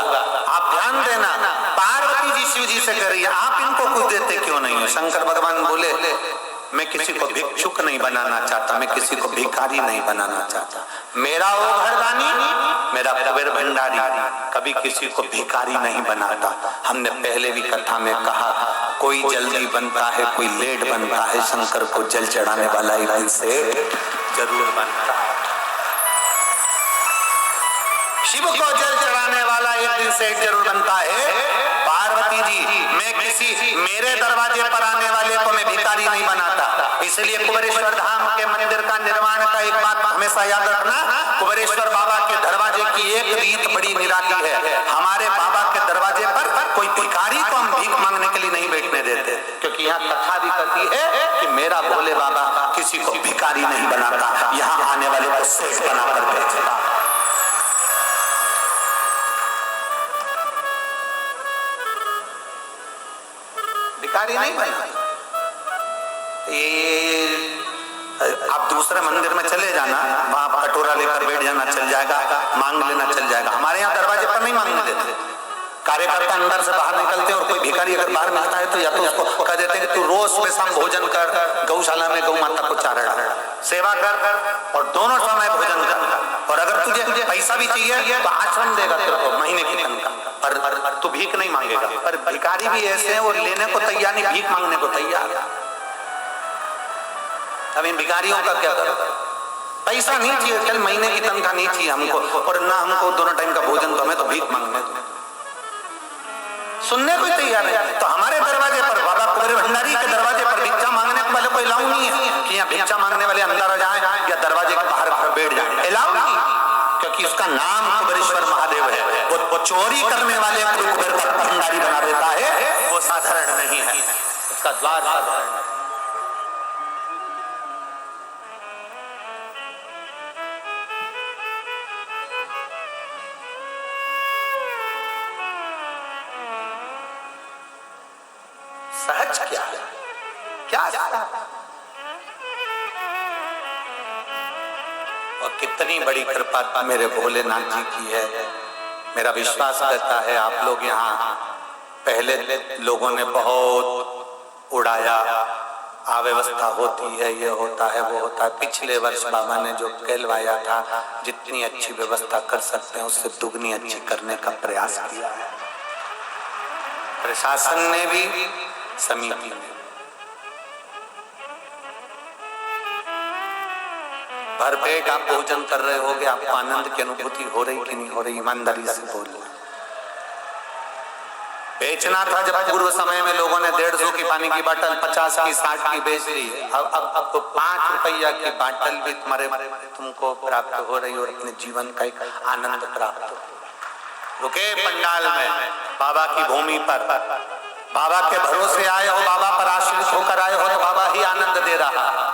आप ध्यान देना, पार्वती जी शिव जी से कह रही है आप इनको कुछ देते क्यों नहीं हो? शंकर भगवान बोले मैं किसी को भिक्षुक नहीं बनाना चाहता, मैं किसी को भिखारी नहीं बनाना चाहता। मेरा वो घरदानी, मेरा कुबेर भंडारी कभी किसी को भिखारी नहीं बनाता। हमने पहले भी कथा में कहा, कोई जल्दी बनता है, कोई लेट बनता है, शंकर को जल चढ़ाने वाला एक दिन से जरूर बनता है। शिव को जल चढ़ाने वाला एक दिन से जरूर बनता है। पार्वती जी, मैं किसी मेरे दरवाजे पर आने वाले को मैं भिखारी नहीं बनाता। इसलिए कुबेरेश्वर धाम के मंदिर का निर्माण का एक बात हमेशा याद रखना, कुबेरेश्वर बाबा के दरवाजे की एक रीत बड़ी निराली है। हमारे बाबा के दरवाजे पर कोई भिखारी को हम भीख मांगने के लिए नहीं बैठने देते, क्योंकि यहाँ कथा भी कहती है कि मेरा भोले बाबा किसी को भिखारी नहीं बनाता, यहाँ आने वाले को सेठ बनाकर भेजता। भिखारी नहीं बना। ये आप दूसरे मंदिर में चले जाना, वहां कटोरा लेकर बैठ जाना, चल जाएगा, मांग लेना चल जाएगा। हमारे यहाँ दरवाजे पर नहीं मांगने देते। कार्यकर्ता अंदर से बाहर निकलते और कोई भिखारी अगर बाहर मिलता है तो या तो उसको कह देते हैं कि तू रोज सुबह शाम भोजन कर, गौशाला में गौ माता को चारा डाल, सेवा कर और दोनों समय भोजन कर। और अगर तुझे पैसा भी चाहिए तो आश्रम देगा तेरे को महीने की तनख्वाह, पर तू भीख नहीं मांगेगा। पर भिखारी भी ऐसे हैं, वो लेने को तैयार नहीं, भीख मांगने को तैयार। अब इन भिखारियों का क्या करो? पैसा नहीं चाहिए, कल महीने की तनख्वाह नहीं चाहिए हमको, और ना हमको दोनों टाइम का भोजन, तो हमें तो भीख मांगने दो। सुनने को तैयार है। तो हमारे दरवाजे पर, बाबा कुबेर भंडारी के दरवाजे पर भिक्षा मांगने वाले कोई अलाउ नहीं है कि यहाँ भिक्षा मांगने वाले अंदर आ जाए या दरवाजे के बाहर बैठ जाए, अलाउ नहीं, क्योंकि उसका नाम कुबेरेश्वर महादेव है। वो चोरी करने वाले को कुबेर भंडारी बना देता है, वो साधारण नहीं है, उसका द्वार साधारण है। सहज क्या है, क्या और कितनी बड़ी कृपा मेरे भोलेनाथ जी की है। मेरा विश्वास रहता है आप लोग यहाँ पहले लोगों ने बहुत उड़ाया, अव्यवस्था होती है, ये होता है, वो होता है। पिछले वर्ष बाबा ने जो कहलवाया था, जितनी अच्छी व्यवस्था कर सकते हैं उससे दुगनी अच्छी करने का प्रयास किया है। प्रशासन ने भी, समिति ने। भरपेट आप भोजन कर रहे होगे, आपको आनंद की अनुभूति हो रही कि नहीं हो रही? ईमानदारी से बोल। बेचना था जब पूर्व समय में लोगों ने 150 की पानी की बोतल 50 की 60 की बेच ली, अब तो 5 रुपया की बोतल भी तुम्हारे तुमको प्राप्त हो रही और अपने जीवन का एक आनंद प्राप्त हो। रुके पंडाल में, बाबा की भूमि पर, बाबा के भरोसे आए हो, बाबा पर आश्रित होकर आए हो, तो बाबा ही आनंद दे रहा है।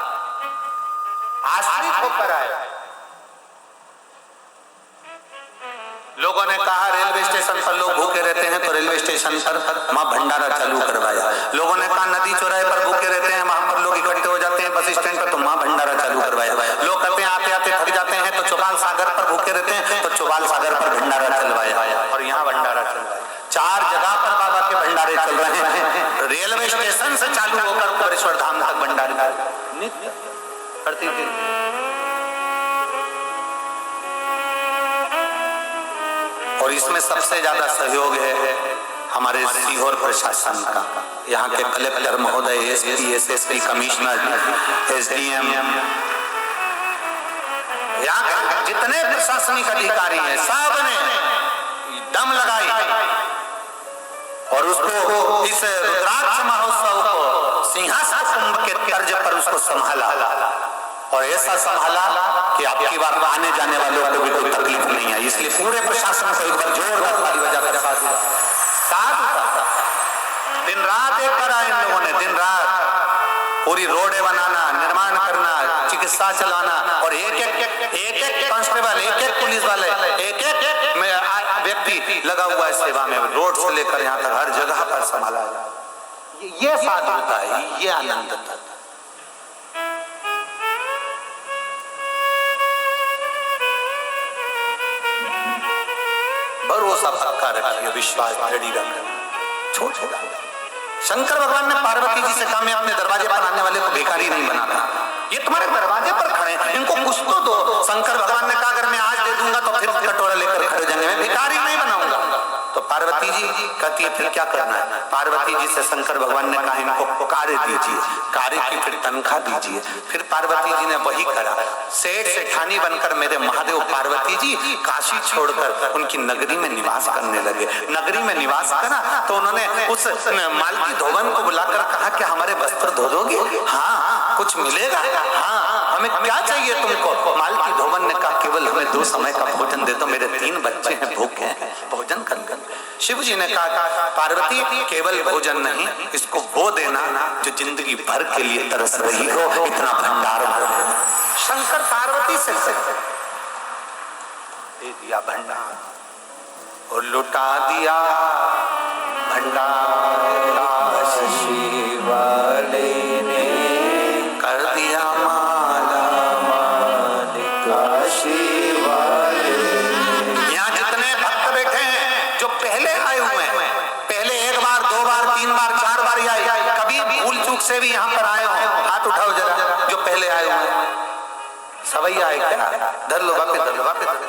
आश्रित होकर आए। लोगों ने कहा रेलवे स्टेशन पर लोग भूखे रहते हैं, तो रेलवे स्टेशन पर मां भंडारा चालू करवाया। लोगों ने कहा नदी चौराहे पर भूखे रहते हैं, वहां पर लोग इकट्ठे हो जाते हैं बस स्टैंड पर, तो मां भंडारा चालू करवाया। लोग कहते हैं आते आते थक जाते हैं, तो चौबाल सागर पर भूखे रहते हैं, तो चौबाल सागर पर भंडारा चलवाया, और यहाँ भंडारा चलवाया। 4 जगह पर बाबा के भंडारे चल रहे हैं। रेलवे स्टेशन से चालू होकर कुबेरेश्वर धाम तक भंडारे नित्य प्रतिदिन। और इसमें सबसे ज्यादा सहयोग है हमारे सीहोर प्रशासन का। यहाँ के कलेक्टर महोदय, एसपी, एसएसपी, कमिश्नर, एसडीएम, यहाँ के जितने प्रशासनिक अधिकारी हैं, सब ने दम लगाई और उसको इस रुद्राक्ष महोत्सव को सिंहासन कुंभ के तर्ज पर उसको संभाला, और ऐसा संभाला कि आपकी बार आने जाने वालों को भी कोई तकलीफ नहीं है। इसलिए पूरे प्रशासन को एक बार जोरदार ताली बजाकर साथ दिन रात एक करा इन लोगों ने, दिन रात पूरी रोडें बनाना, निर्माण करना, चिकित्सा चलाना, और एक कांस्टेबल, एक पुलिस वाले, एक व्यक्ति लगा हुआ है सेवा में, रोड से लेकर यहाँ तक हर जगह पर संभाला जाए। ये साथ होता है, ये आनंद होता है। भरोसा पक्का रखिए, विश्वास दृढ़ रखिए, छोड़। शंकर भगवान ने पार्वती जी से कहा मैं अपने दरवाजे पर आने वाले को भिखारी नहीं बनाता, ये तुम्हारे दरवाजे पर खड़े हैं, इनको कुछ तो दो। शंकर भगवान ने कहा अगर मैं आज दे दूंगा तो फिर कटोरा लेकर खड़े जाएंगे, मैं भिखारी नहीं बनाऊंगा। तो पार्वती जी कहती है फिर क्या करना है? पार्वती जी से शंकर भगवान ने कहा इनको कार्य दीजिए, कार्य की फिर तनख्वाह दीजिए। फिर पार्वती जी ने वही करा, सेठ सेठानी बनकर मेरे महादेव पार्वती जी काशी छोड़कर उनकी नगरी में निवास करने लगे। नगरी में निवास करा तो उन्होंने उस मालकी धोबन को बुलाकर कहा कि हमारे वस्त्र धो दोगे? हाँ। कुछ मिलेगा? हाँ। हमें क्या चाहिए तुमको? मालकी धोबन ने कहा केवल हमें 2 समय का भोजन दे दो, मेरे 3 बच्चे हैं भूखे हैं, भोजन कर। शिव जी ने कहा पार्वती केवल भोजन नहीं, इसको वो देना जो जिंदगी भर के लिए तरस रही हो, इतना भंडार भर। शंकर पार्वती से दे दिया भंडार और लुटा दिया भंडार। शिव वाले ने कर दिया माँ काशी वाले। यहाँ जितने भक्त बैठे हैं जो पहले आए हुए हैं, पहले एक बार, दो बार, तीन बार, चार बार आए, कभी भूल चूक से भी यहाँ पर आए हो, हाथ उठाओ जरा जो पहले आए हुए हैं। सभी आए क्या? धर लो, वापस धर लो, वापस धर लो।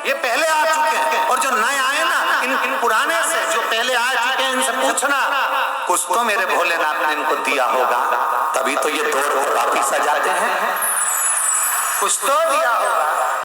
ये पहले आ चुके हैं, और जो नए आए ना, इन पुराने से जो पहले आ चुके हैं इनसे पूछना, कुछ तो मेरे भोलेनाथ ने इनको दिया होगा, तभी तो ये दौड़ को वापिस सजाते हैं, कुछ तो दिया होगा।